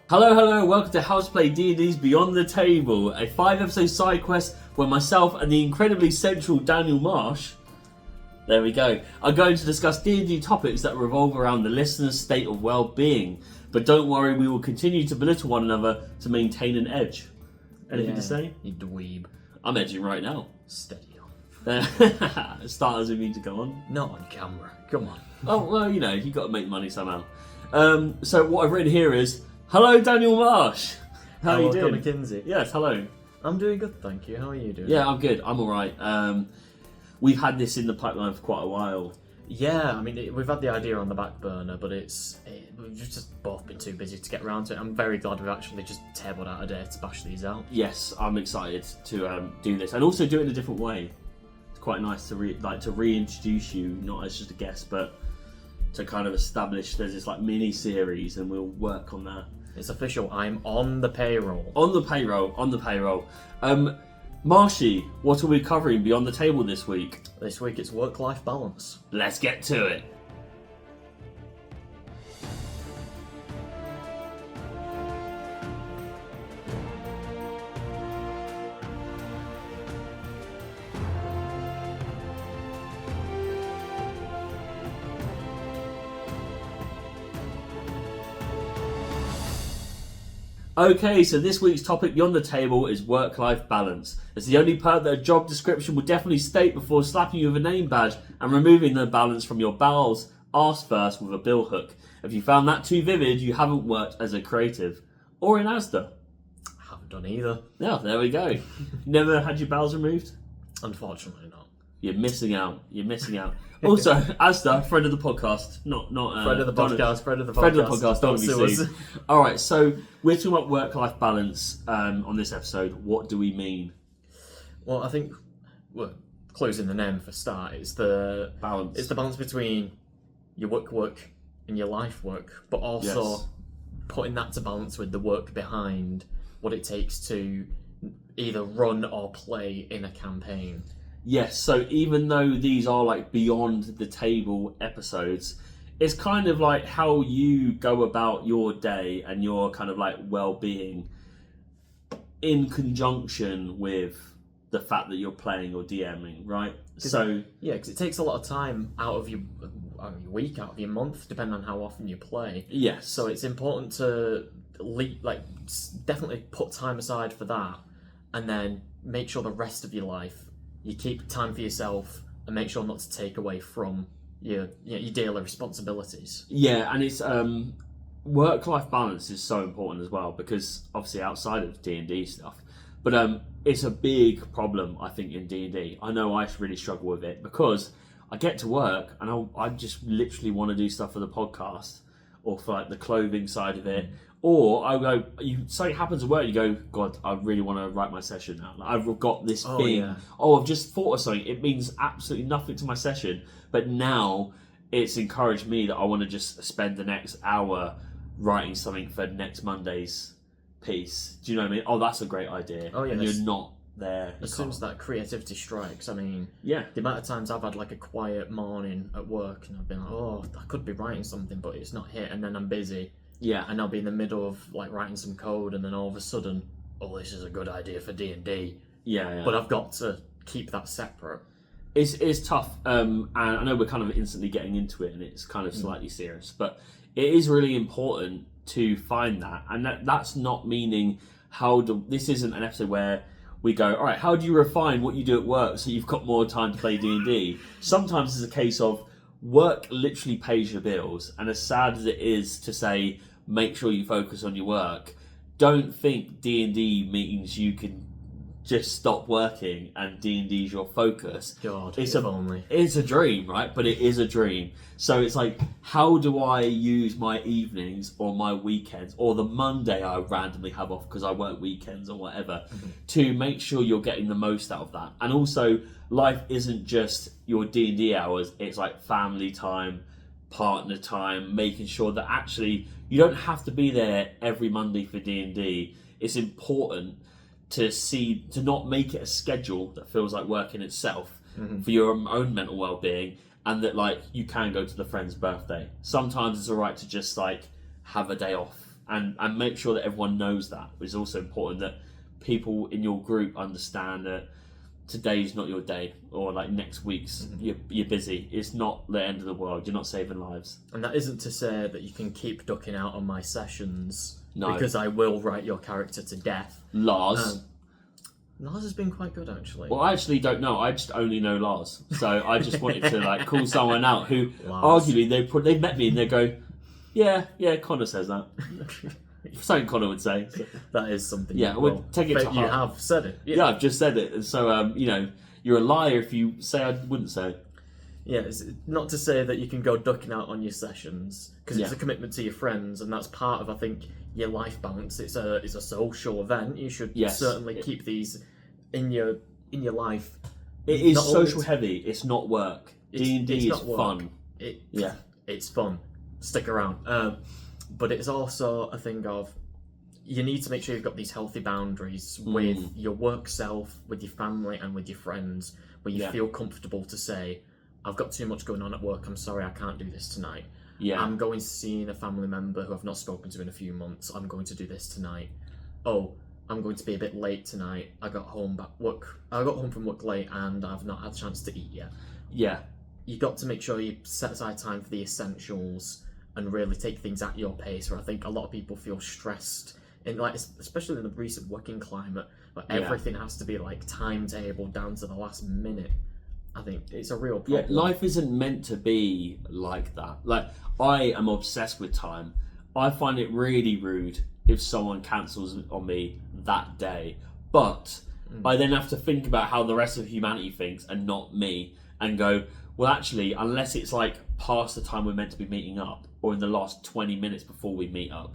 Hello, welcome to Houseplay D&D's Beyond the Table, a 5-episode side quest where myself and the incredibly central Daniel Marsh, there we go, are going to discuss D&D topics that revolve around the listener's state of well-being. But don't worry, we will continue to belittle one another to maintain an edge. Anything to say? You dweeb. I'm edging right now. Steady on. Start as we mean to go on. Not on camera. Come on. Oh, well, you know, you've got to make money somehow. So what I've written here is, hello, Daniel Marsh. How are you doing? Welcome to Kinsey. Yes, hello. I'm doing good, thank you. How are you doing? Yeah, I'm good. I'm all right. We've had this in the pipeline for quite a while. Yeah, I mean, we've had the idea on the back burner, but we've just both been too busy to get around to it. I'm very glad we've actually just tabled out a day to bash these out. Yes, I'm excited to do this and also do it in a different way. It's quite nice to reintroduce you, not as just a guest, but to kind of establish there's this like mini series, and we'll work on that. It's official. I'm on the payroll. On the payroll. Marshy, what are we covering beyond the table this week? This week it's work-life balance. Let's get to it. Okay, so this week's topic beyond the table is work-life balance. It's the only part that a job description will definitely state before slapping you with a name badge and removing the balance from your bowels, arse first with a bill hook. If you found that too vivid, you haven't worked as a creative. Or in Asda. I haven't done either. Yeah, there we go. Never had your bowels removed? Unfortunately not. You're missing out. Also, Asda, friend of the podcast, not friend of the podcast. Don't be seen. All right, so we're talking about work-life balance on this episode. What do we mean? Well, I think clues in the name for start. It's the balance. It's the balance between your work and your life work, but also putting that to balance with the work behind what it takes to either run or play in a campaign. Yes, so even though these are like beyond the table episodes, it's kind of like how you go about your day and your kind of like well-being in conjunction with the fact that you're playing or DMing, right? So yeah, because it takes a lot of time out of your week, out of your month, depending on how often you play. Yes. So it's important to definitely put time aside for that, and then make sure the rest of your life you keep time for yourself and make sure not to take away from your daily responsibilities. Yeah, and it's work-life balance is so important as well, because obviously outside of D&D stuff, but it's a big problem I think in D&D. I know I really struggle with it because I get to work and I just literally want to do stuff for the podcast or for like the clothing side of it. Or I go, something happens at work, you go, God, I really want to write my session now. Like, I've got this thing. Yeah. Oh, I've just thought of something. It means absolutely nothing to my session. But now it's encouraged me that I want to just spend the next hour writing something for next Monday's piece. Do you know what I mean? Oh, that's a great idea. Oh, yeah. And you're not there. As soon as that creativity strikes, I mean, yeah, the amount of times I've had like a quiet morning at work and I've been like, oh, I could be writing something, but it's not hit. And then I'm busy. Yeah, and I'll be in the middle of like writing some code, and then all of a sudden, oh, this is a good idea for D&D. Yeah. But I've got to keep that separate. It's tough, and I know we're kind of instantly getting into it, and it's kind of slightly serious, but it is really important to find that, and that's not meaning this isn't an episode where we go, all right, how do you refine what you do at work so you've got more time to play D&D? Sometimes it's a case of work literally pays your bills, and as sad as it is to say make sure you focus on your work, don't think D&D means you can just stop working and D&D is your focus. God, it's a dream, right? But it is a dream. So it's like, how do I use my evenings or my weekends or the Monday I randomly have off because I work weekends or whatever to make sure you're getting the most out of that? And also, life isn't just your D&D hours, it's like family time, partner time, making sure that actually you don't have to be there every Monday for D&D. It's important to not make it a schedule that feels like work in itself for your own mental well-being, and that like you can go to the friend's birthday. Sometimes it's alright to just like have a day off and make sure that everyone knows that. It's also important that people in your group understand that today's not your day, or like next week's you're busy. It's not the end of the world. You're not saving lives. And that isn't to say that you can keep ducking out on my sessions, No. because I will write your character to death. Lars. Lars has been quite good, actually. Well, I actually don't know. I just only know Lars, so I just wanted to like call someone out who Lars. arguably they've met me and they go, yeah, Connor says that. Something Connor would say. That is something. Yeah, we'll take it to heart. You have said it. Yeah, I've just said it, and so you're a liar if you say I wouldn't say it. Yeah, it's not to say that you can go ducking out on your sessions, because it's Yeah. a commitment to your friends, and that's part of, I think, your life balance. It's a social event. You should certainly keep these in your life. It is Not social always- heavy. It's not work. D&D is fun. It's fun. Stick around. But it's also a thing of, you need to make sure you've got these healthy boundaries with your work self, with your family, and with your friends, where you feel comfortable to say, I've got too much going on at work, I'm sorry, I can't do this tonight. Yeah. I'm going to see a family member who I've not spoken to in a few months, I'm going to do this tonight. Oh, I'm going to be a bit late tonight, I got home from work late and I've not had a chance to eat yet. Yeah. You got to make sure you set aside time for the essentials and really take things at your pace, where I think a lot of people feel stressed, in like, especially in the recent working climate, where everything has to be like timetable down to the last minute. I think it's a real problem. Yeah, life isn't meant to be like that. Like, I am obsessed with time. I find it really rude if someone cancels on me that day. But I then have to think about how the rest of humanity thinks and not me, and go, well, actually, unless it's like past the time we're meant to be meeting up, or in the last 20 minutes before we meet up,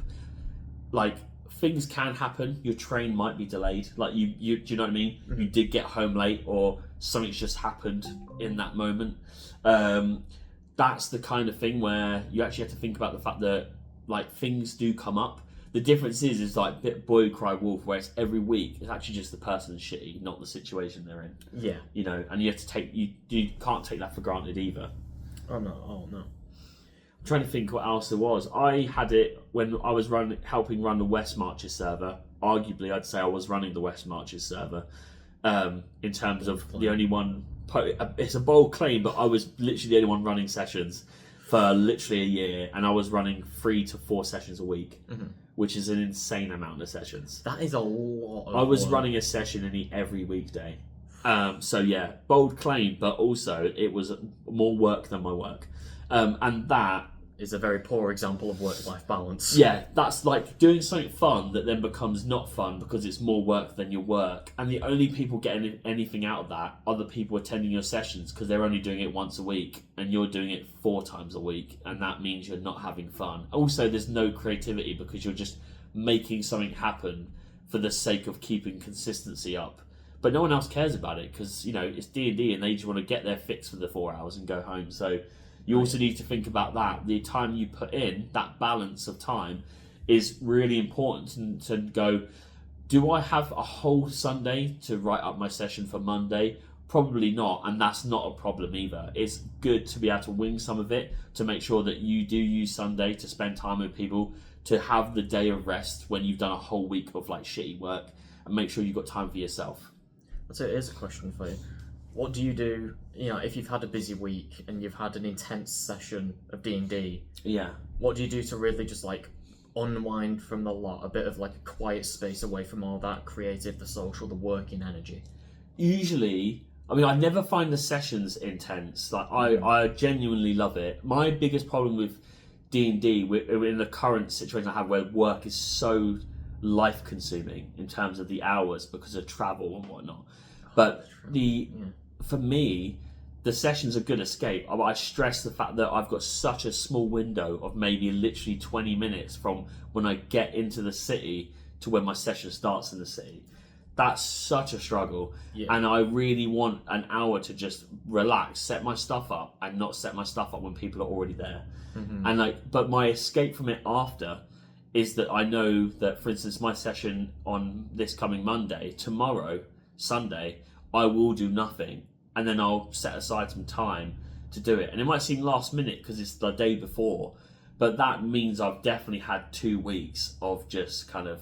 like, things can happen. Your train might be delayed. Like, you do you know what I mean? You did get home late, or something's just happened in that moment. That's the kind of thing where you actually have to think about the fact that, like, things do come up. The difference is like boy cry wolf, where it's every week. It's actually just the person's shitty, not the situation they're in. Yeah. You know, and you have to you can't take that for granted either. Oh no. I'm trying to think what else there was. I had it when I was helping run the West Marches server. Arguably, I'd say I was running the West Marches server. In terms of the only one, it's a bold claim, but I was literally the only one running sessions for literally a year, and I was running 3 to 4 sessions a week, which is an insane amount of sessions. That is a lot of I was work. running a session in every weekday. So yeah, bold claim, but also it was more work than my work. And that is a very poor example of work-life balance. Yeah, that's like doing something fun that then becomes not fun because it's more work than your work. And the only people getting anything out of that are the people attending your sessions, because they're only doing it once a week and you're doing it 4 times a week. And that means you're not having fun. Also, there's no creativity because you're just making something happen for the sake of keeping consistency up. But no one else cares about it because, you know, it's D&D and they just want to get their fix for the 4 hours and go home. So you also need to think about that. The time you put in, that balance of time, is really important to go, do I have a whole Sunday to write up my session for Monday? Probably not, and that's not a problem either. It's good to be able to wing some of it, to make sure that you do use Sunday to spend time with people, to have the day of rest when you've done a whole week of like shitty work, and make sure you've got time for yourself. So here's a question for you. What do you do, you know, if you've had a busy week and you've had an intense session of D&D? Yeah. What do you do to really just like unwind from the lot, a bit of like a quiet space away from all that creative, the social, the working energy? Usually, I mean, I never find the sessions intense. Like, I genuinely love it. My biggest problem with D&D, in the current situation I have where work is so life-consuming in terms of the hours because of travel and whatnot. But for me, the session's a good escape. I stress the fact that I've got such a small window of maybe literally 20 minutes from when I get into the city to when my session starts in the city. That's such a struggle. Yeah. And I really want an hour to just relax, set my stuff up, and not set my stuff up when people are already there. Mm-hmm. And but my escape from it after is that I know that, for instance, my session on this coming Monday, tomorrow, Sunday, I will do nothing, and then I'll set aside some time to do it. And it might seem last minute because it's the day before, But that means I've definitely had 2 weeks of just kind of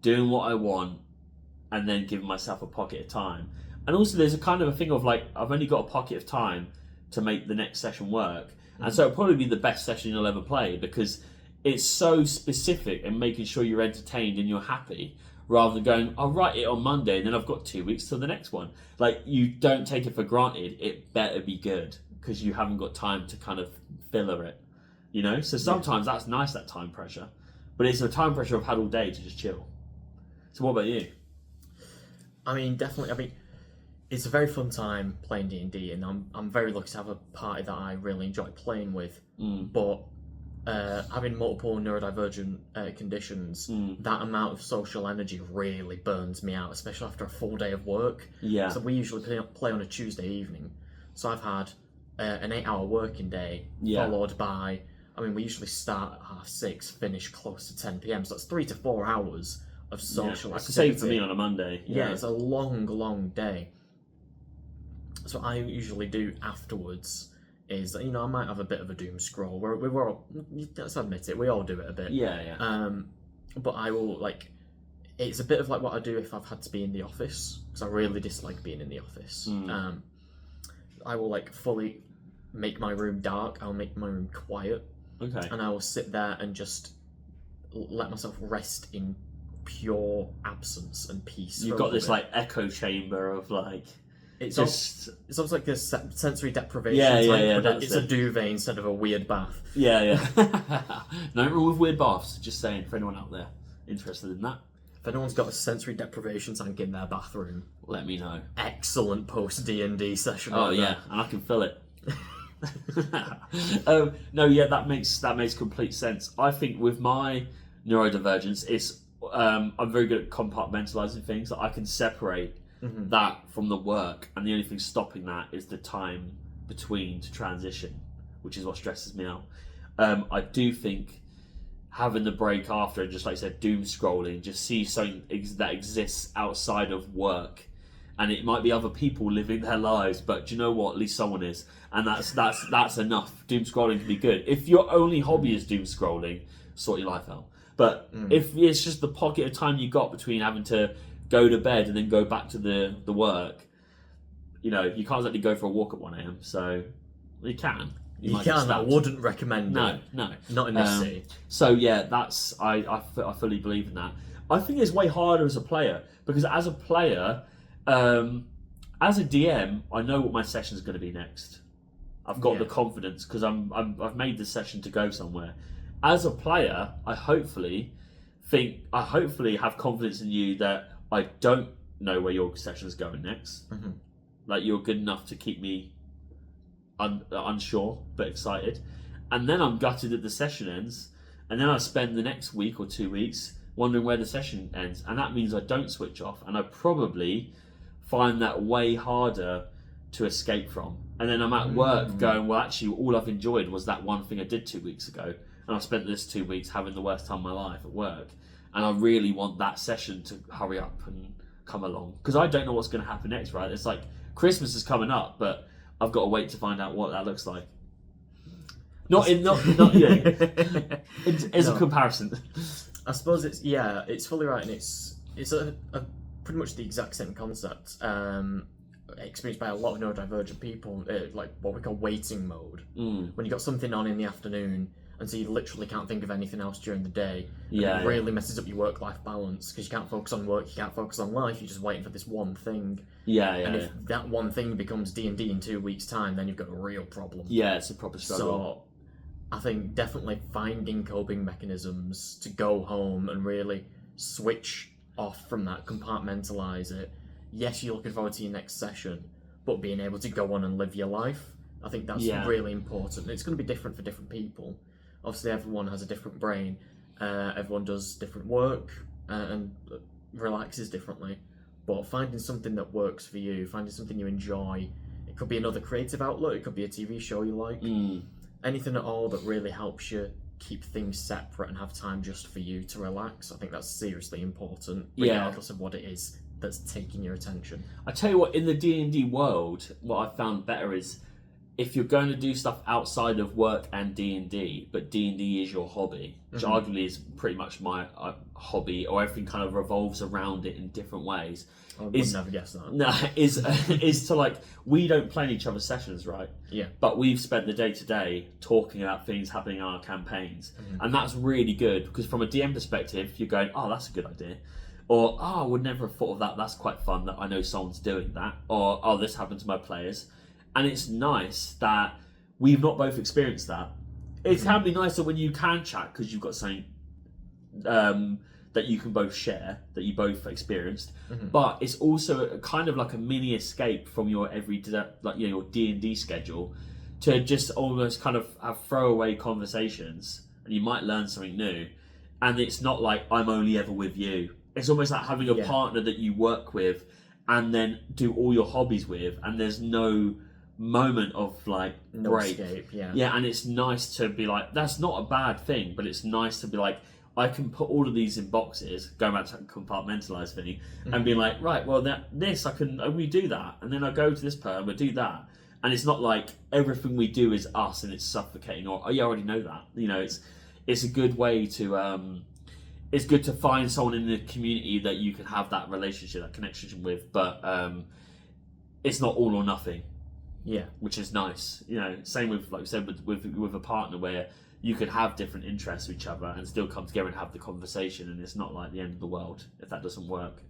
doing what I want and then giving myself a pocket of time. And also there's a kind of a thing of like, I've only got a pocket of time to make the next session work. And so it'll probably be the best session you'll ever play because it's so specific and making sure you're entertained and you're happy rather than going, I'll write it on Monday and then I've got 2 weeks till the next one. Like, you don't take it for granted. It better be good because you haven't got time to kind of filler it, you know? So sometimes that's nice, that time pressure. But it's a time pressure I've had all day to just chill. So what about you? I mean, definitely. I mean, it's a very fun time playing D&D, and I'm very lucky to have a party that I really enjoy playing with. But having multiple neurodivergent conditions, that amount of social energy really burns me out, especially after a full day of work. Yeah. So we usually play on a Tuesday evening. So I've had an 8-hour working day, followed by, I mean, we usually start at 6:30, finish close to 10 p.m. So that's 3 to 4 hours of social activity. It's the same for me on a Monday. Yeah, it's a long, long day. So what I usually do afterwards is, you know, I might have a bit of a doom scroll. We're all, let's admit it, we all do it a bit. Yeah. But I will, like, it's a bit of like what I do if I've had to be in the office, because I really dislike being in the office. I will, like, fully make my room dark. I'll make my room quiet. Okay. And I will sit there and just let myself rest in pure absence and peace. You've got this like echo chamber of like it's just it's almost like this sensory deprivation that's it's a duvet instead of a weird bath. Yeah. Nothing wrong with weird baths, just saying, for anyone out there interested in that. If anyone's got a sensory deprivation tank in their bathroom, let me know. Excellent post D&D session. Oh yeah, and I can fill it. No, yeah, that makes complete sense. I think with my neurodivergence, it's I'm very good at compartmentalizing things. That I can separate that from the work, and the only thing stopping that is the time between to transition, which is what stresses me out. I do think having the break after, and just like I said, doom scrolling, just see something that exists outside of work. And it might be other people living their lives, but do you know what? At least someone is, and that's enough. Doom scrolling can be good. If your only hobby is doom scrolling, sort your life out. But if it's just the pocket of time you got between having to go to bed and then go back to the work, you know, you can't exactly go for a walk at 1 a.m. So you can. You can. I wouldn't recommend it. No, not in this city. So yeah, that's I fully believe in that. I think it's way harder as a player because as a player. As a DM, I know what my session is going to be next. I've got the confidence because I've made the session to go somewhere. As a player, I hopefully have confidence in you that I don't know where your session is going next. Like, you're good enough to keep me unsure but excited, and then I'm gutted that the session ends, and then I spend the next week or 2 weeks wondering where the session ends, and that means I don't switch off, and I probably find that way harder to escape from. And then I'm at work going, well, actually, all I've enjoyed was that one thing I did 2 weeks ago, and I've spent this 2 weeks having the worst time of my life at work, and I really want that session to hurry up and come along, because I don't know what's going to happen next, right? It's like Christmas is coming up, but I've got to wait to find out what that looks like. Not it's a comparison. I suppose it's fully right, and it's a pretty much the exact same concept experienced by a lot of neurodivergent people, like what we call waiting mode. When you got something on in the afternoon, and so you literally can't think of anything else during the day. It really messes up your work-life balance because you can't focus on work, you can't focus on life. You're just waiting for this one thing. And if that one thing becomes D&D in 2 weeks' time, then you've got a real problem. Yeah, it's a proper struggle. So I think definitely finding coping mechanisms to go home and really switch off from that, compartmentalise it. Yes, you're looking forward to your next session, but being able to go on and live your life, I think that's really important. It's going to be different for different people. Obviously, everyone has a different brain. Everyone does different work and relaxes differently. But finding something that works for you, finding something you enjoy, it could be another creative outlet, it could be a TV show you like. Anything at all that really helps you keep things separate and have time just for you to relax. I think that's seriously important, regardless of what it is that's taking your attention. I tell you what, in the D&D world, what I found better is if you're going to do stuff outside of work and D&D, but D&D is your hobby, which arguably is pretty much my hobby, or everything kind of revolves around it in different ways. I would never guess that. No, is to like, we don't plan each other's sessions, right? Yeah. But we've spent the day to day talking about things happening in our campaigns, and that's really good because from a DM perspective, you're going, oh, that's a good idea, or oh, I would never have thought of that. That's quite fun that I know someone's doing that, or oh, this happened to my players, and it's nice that we've not both experienced that. It can be nicer when you can chat because you've got something that you can both share, that you both experienced, but it's also a kind of like a mini escape from your everyday, like your D&D schedule, to just almost kind of have throwaway conversations, and you might learn something new, and it's not like I'm only ever with you. It's almost like having a partner that you work with, and then do all your hobbies with, and there's no moment of like break. Escape, and it's nice to be like, that's not a bad thing, but it's nice to be like, I can put all of these in boxes, going back to that compartmentalised thing, and be like, right, well, we do that, and then I go to this person, we do that, and it's not like everything we do is us and it's suffocating, or oh, you already know that. It's a good way to it's good to find someone in the community that you can have that relationship, that connection with, but it's not all or nothing. Yeah, which is nice. Same with, like we said, with a partner where you could have different interests with each other and still come together and have the conversation, and it's not like the end of the world if that doesn't work.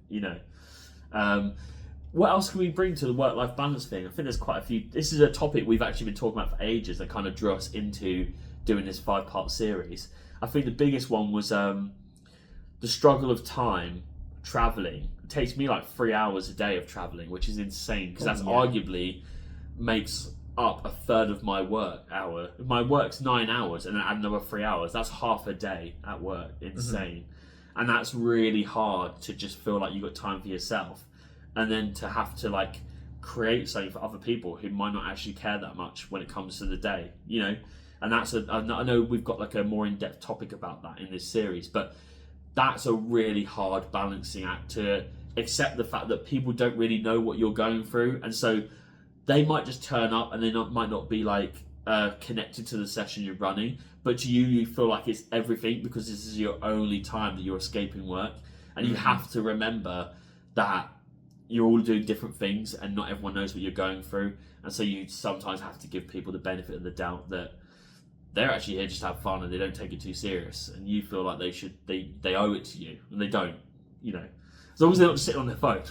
What else can we bring to the work-life balance thing? I think there's quite a few. This is a topic we've actually been talking about for ages that kind of drew us into doing this 5-part series. I think the biggest one was the struggle of time traveling. It takes me like 3 hours a day of traveling, which is insane because that's arguably makes up a third of my work hour. My work's 9 hours, and then add another 3 hours. That's half a day at work. Insane. And that's really hard to just feel like you've got time for yourself, and then to have to like create something for other people who might not actually care that much when it comes to the day, And that's I know we've got like a more in-depth topic about that in this series, but that's a really hard balancing act, to accept the fact that people don't really know what you're going through, and so they might just turn up and they might not be like connected to the session you're running, but to you feel like it's everything because this is your only time that you're escaping work, and you have to remember that you're all doing different things and not everyone knows what you're going through, and so you sometimes have to give people the benefit of the doubt that they're actually here just to have fun and they don't take it too serious, and you feel like they owe it to you, and they don't, as long as they're not just sitting on their phone,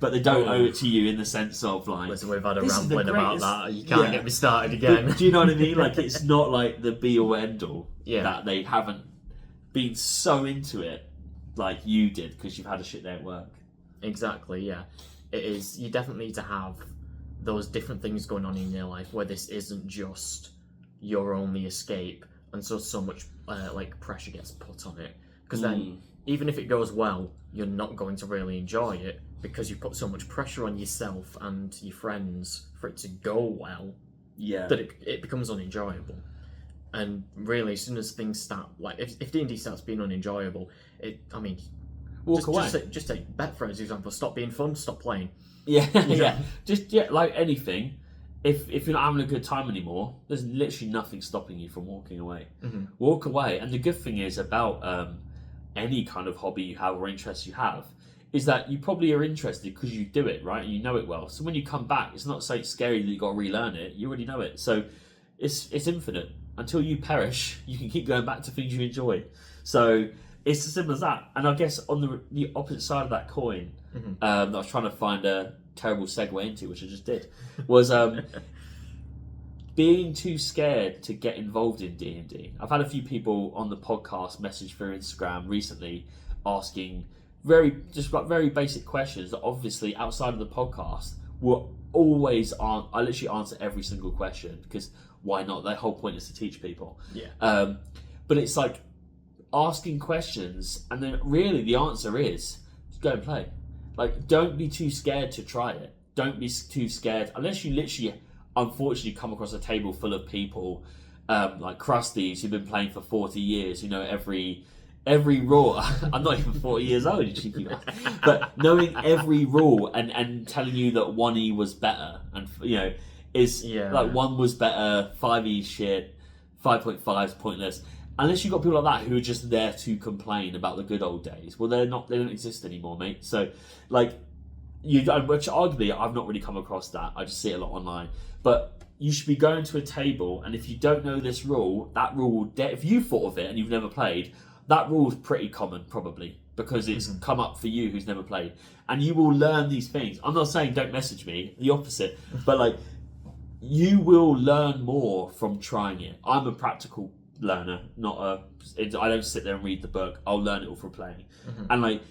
but they don't owe it to you in the sense of like, listen, we've had a rambling about that, you can't get me started again. But do you know what I mean? Like, it's not like the be all end all that they haven't been so into it like you did because you've had a shit day at work. Exactly, yeah. It is, you definitely need to have those different things going on in your life where this isn't just your only escape, and so much like pressure gets put on it, because then even if it goes well, you're not going to really enjoy it because you put so much pressure on yourself and your friends for it to go well, that it becomes unenjoyable. And really, as soon as things start, like if D&D starts being unenjoyable, walk away. Just take Betfred as an example. Stop being fun, stop playing. Just like anything. If you're not having a good time anymore, there's literally nothing stopping you from walking away. Walk away. And the good thing is about any kind of hobby you have or interest you have is that you probably are interested because you do it, right? And you know it well. So when you come back, it's not so scary that you've got to relearn it. You already know it. So it's infinite. Until you perish, you can keep going back to things you enjoy. So it's as simple as that. And I guess on the opposite side of that coin, that I was trying to find a terrible segue into, which I just did, was being too scared to get involved in D&D. I've had a few people on the podcast message through Instagram recently asking very basic questions that obviously outside of the podcast will always I literally answer every single question because why not? Their whole point is to teach people. But it's like asking questions and then really the answer is just go and play. Like, don't be too scared to try it. Don't be too scared unless you literally unfortunately come across a table full of people like crusties who've been playing for 40 years, every rule. I'm not even 40 years old, you cheeky bastard. But knowing every rule and telling you that 1E was better, and Is Yeah. like 1 was better, 5e shit, 5.5 is pointless. Unless you've got people like that who are just there to complain about the good old days. Well, they don't exist anymore, mate. So, like, which arguably I've not really come across that. I just see it a lot online. But you should be going to a table, and if you don't know this rule, that rule will if you thought of it and you've never played, that rule is pretty common probably because it's come up for you who's never played, and you will learn these things. I'm not saying don't message me, the opposite, but like you will learn more from trying it. I'm a practical learner, I don't sit there and read the book. I'll learn it all from playing, and like.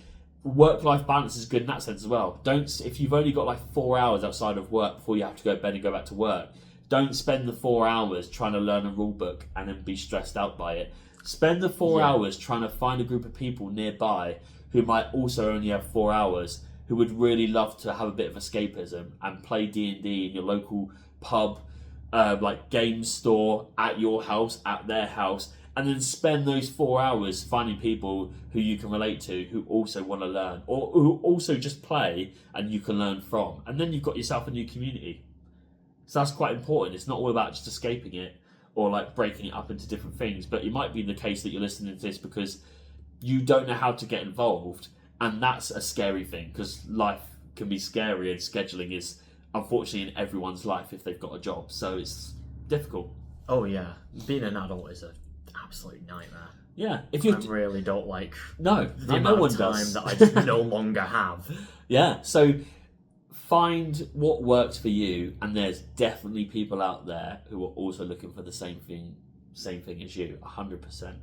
Work-life balance is good in that sense as well. If you've only got like 4 hours outside of work before you have to go to bed and go back to work, don't spend the 4 hours trying to learn a rule book and then be stressed out by it. Spend the 4 hours trying to find a group of people nearby who might also only have 4 hours, who would really love to have a bit of escapism and play D&D in your local pub, like game store, at your house, at their house, and then spend those 4 hours finding people who you can relate to, who also want to learn, or who also just play and you can learn from. And then you've got yourself a new community. So that's quite important. It's not all about just escaping it or like breaking it up into different things. But it might be the case that you're listening to this because you don't know how to get involved. And that's a scary thing because life can be scary and scheduling is unfortunately in everyone's life if they've got a job. So it's difficult. Oh yeah, being an adult is an absolute nightmare. Yeah, if I really don't like the amount no one of time does. that I just no longer have. Yeah, so find what works for you, and there's definitely people out there who are also looking for the same thing as you, 100%.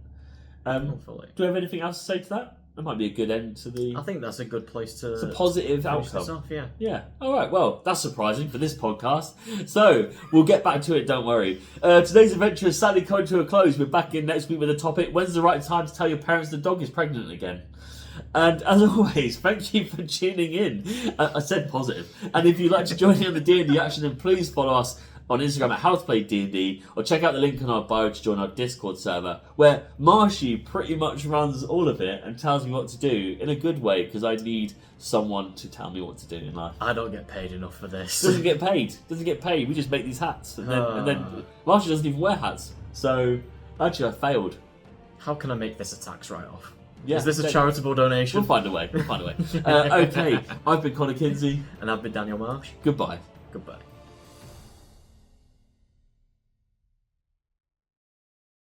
Hopefully. Do we have anything else to say to that? That might be a good end to the... I think that's a good place to... It's a positive finish this outcome. off, yeah. Yeah. All right. Well, that's surprising for this podcast. So we'll get back to it. Don't worry. Today's adventure is sadly coming to a close. We're back in next week with a topic. When's the right time to tell your parents the dog is pregnant again? And as always, thank you for tuning in. I said positive. And if you'd like to join in on the D&D action, then please follow us on Instagram at How to Play D&D, or check out the link in our bio to join our Discord server, where Marshy pretty much runs all of it and tells me what to do in a good way, because I need someone to tell me what to do in life. I don't get paid enough for this. Doesn't get paid. We just make these hats, and then Marshy doesn't even wear hats. So actually, I failed. How can I make this a tax write-off? Yeah, is this a charitable donation? We'll find a way. Okay, I've been Connor Kinsey. And I've been Daniel Marsh. Goodbye. Goodbye.